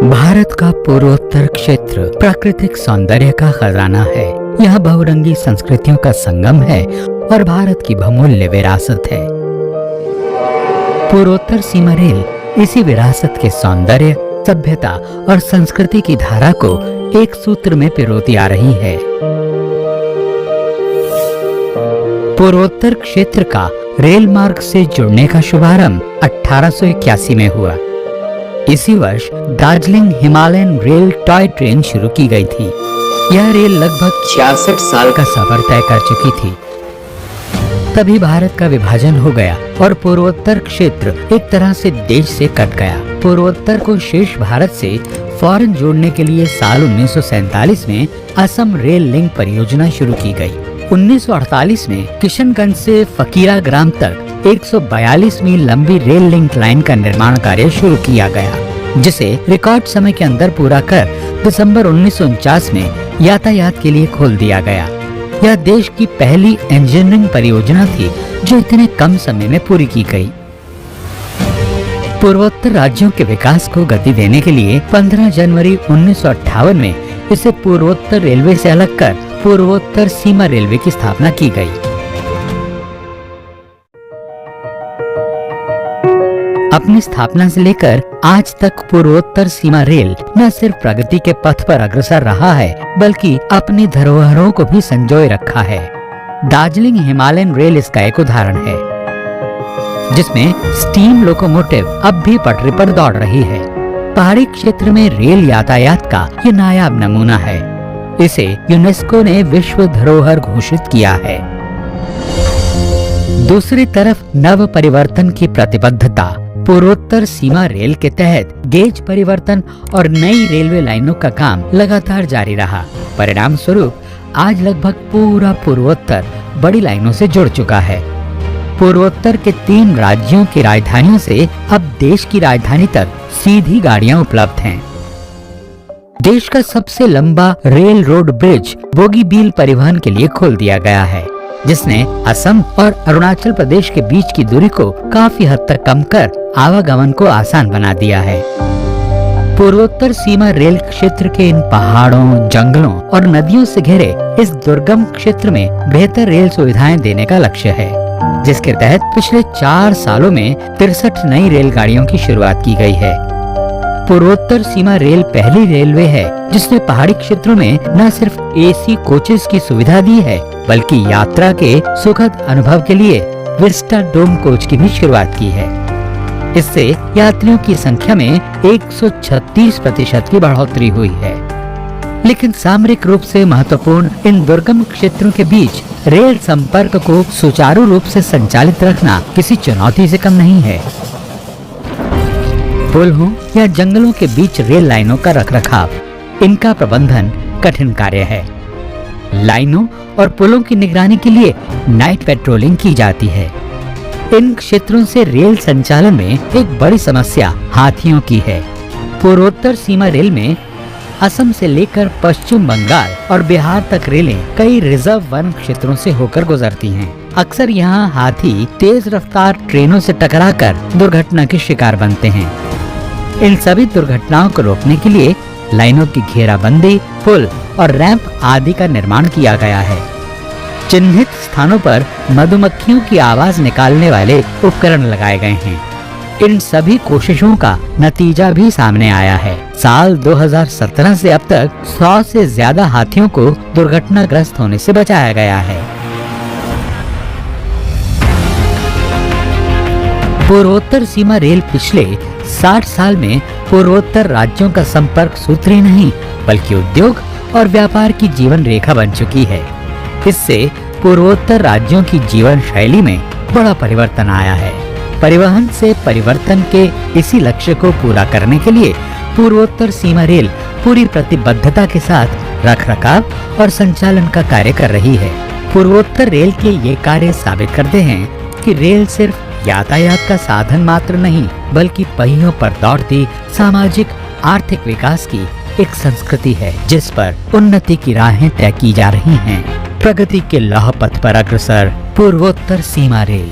भारत का पूर्वोत्तर क्षेत्र प्राकृतिक सौंदर्य का खजाना है। यह बहुरंगी संस्कृतियों का संगम है और भारत की बहुमूल्य विरासत है। पूर्वोत्तर सीमा रेल इसी विरासत के सौंदर्य, सभ्यता और संस्कृति की धारा को एक सूत्र में पिरोती आ रही है। पूर्वोत्तर क्षेत्र का रेल मार्ग से जुड़ने का शुभारंभ 1881 में हुआ। इसी वर्ष Darjeeling Himalayan rail toy train शुरू की गई थी। यह रेल लगभग 66 साल का सफर तय कर चुकी थी। तभी भारत का विभाजन हो गया और पूर्वोत्तर क्षेत्र एक तरह से देश से कट गया। पूर्वोत्तर को शेष भारत से फौरन जोड़ने के लिए साल 1947 में असम रेल लिंक परियोजना शुरू की गई। 1948 में किशनगंज से फकीरा ग्राम तक 142 मील लंबी रेल लिंक लाइन का निर्माण कार्य शुरू किया गया, जिसे रिकॉर्ड समय के अंदर पूरा कर दिसंबर 1949 में यातायात के लिए खोल दिया गया। यह देश की पहली इंजीनियरिंग परियोजना थी जो इतने कम समय में पूरी की गई। पूर्वोत्तर राज्यों के विकास को गति देने के लिए 15 जनवरी 1958 में इसे पूर्वोत्तर रेलवे से अलग कर पूर्वोत्तर सीमा रेलवे की स्थापना की गई। अपनी स्थापना से लेकर आज तक पूर्वोत्तर सीमा रेल न सिर्फ प्रगति के पथ पर अग्रसर रहा है, बल्कि अपनी धरोहरों को भी संजोए रखा है। दार्जिलिंग हिमालयन रेल इसका एक उदाहरण है, जिसमें स्टीम लोकोमोटिव अब भी पटरी पर दौड़ रही है। पहाड़ी क्षेत्र में रेल यातायात का ये नायाब नमूना है। इसे यूनेस्को ने विश्व धरोहर घोषित किया है। दूसरी तरफ नव परिवर्तन की प्रतिबद्धता। पूर्वोत्तर सीमा रेल के तहत गेज परिवर्तन और नई रेलवे लाइनों का काम लगातार जारी रहा। परिणाम स्वरूप आज लगभग पूरा पूर्वोत्तर बड़ी लाइनों से जुड़ चुका है। पूर्वोत्तर के 3 राज्यों की राजधानियों से अब देश की राजधानी तक सीधी गाड़ियां उपलब्ध हैं। देश का सबसे लंबा रेल रोड ब्रिज बोगीबील परिवहन के लिए खोल दिया गया है, जिसने असम और अरुणाचल प्रदेश के बीच की दूरी को काफी हद तक कम कर आवागमन को आसान बना दिया है। पूर्वोत्तर सीमा रेल क्षेत्र के इन पहाड़ों, जंगलों और नदियों से घिरे इस दुर्गम क्षेत्र में बेहतर रेल सुविधाएं देने का लक्ष्य है, जिसके तहत पिछले 4 सालों में 63 नई रेलगाड़ियों की शुरुआत की गई है। पूर्वोत्तर सीमा रेल पहली रेलवे है जिसने पहाड़ी क्षेत्रों में न सिर्फ एसी कोचेस की सुविधा दी है, बल्कि यात्रा के सुखद अनुभव के लिए विस्टा डोम कोच की भी शुरुआत की है। इससे यात्रियों की संख्या में 136% की बढ़ोतरी हुई है। लेकिन सामरिक रूप से महत्वपूर्ण इन दुर्गम क्षेत्रों के बीच रेल संपर्क को सुचारू रूप से संचालित रखना किसी चुनौती से कम नहीं है। पुल हो या जंगलों के बीच रेल लाइनों का रखरखाव, इनका प्रबंधन कठिन कार्य है। लाइनों और पुलों की निगरानी के लिए नाइट पेट्रोलिंग की जाती है। इन क्षेत्रों से रेल संचालन में एक बड़ी समस्या हाथियों की है। पूर्वोत्तर सीमा रेल में असम से लेकर पश्चिम बंगाल और बिहार तक रेलें कई रिजर्व वन क्षेत्रों से होकर गुजरती हैं। अक्सर यहाँ हाथी तेज रफ्तार ट्रेनों से टकराकर दुर्घटना के शिकार बनते हैं। इन सभी दुर्घटनाओं को रोकने के लिए लाइनों की घेराबंदी, पुल और रैंप आदि का निर्माण किया गया है। चिन्हित स्थानों पर मधुमक्खियों की आवाज निकालने वाले उपकरण लगाए गए हैं। इन सभी कोशिशों का नतीजा भी सामने आया है। साल 2017 से अब तक 100 से ज्यादा हाथियों को दुर्घटनाग्रस्त होने से बचाया गया है। पूर्वोत्तर सीमा रेल पिछले 60 साल में पूर्वोत्तर राज्यों का संपर्क सूत्र ही नहीं, बल्कि उद्योग और व्यापार की जीवन रेखा बन चुकी है। इससे पूर्वोत्तर राज्यों की जीवन शैली में बड़ा परिवर्तन आया है। परिवहन से परिवर्तन के इसी लक्ष्य को पूरा करने के लिए पूर्वोत्तर सीमा रेल पूरी प्रतिबद्धता के साथ रखरखाव और संचालन का कार्य कर रही है। पूर्वोत्तर रेल के ये कार्य साबित करते हैं कि रेल सिर्फ यातायात का साधन मात्र नहीं, बल्कि पहियों पर दौड़ती सामाजिक आर्थिक विकास की एक संस्कृति है, जिस पर उन्नति की राहें तय की जा रही हैं। प्रगति के लौह पथ पर अग्रसर पूर्वोत्तर सीमा रेल।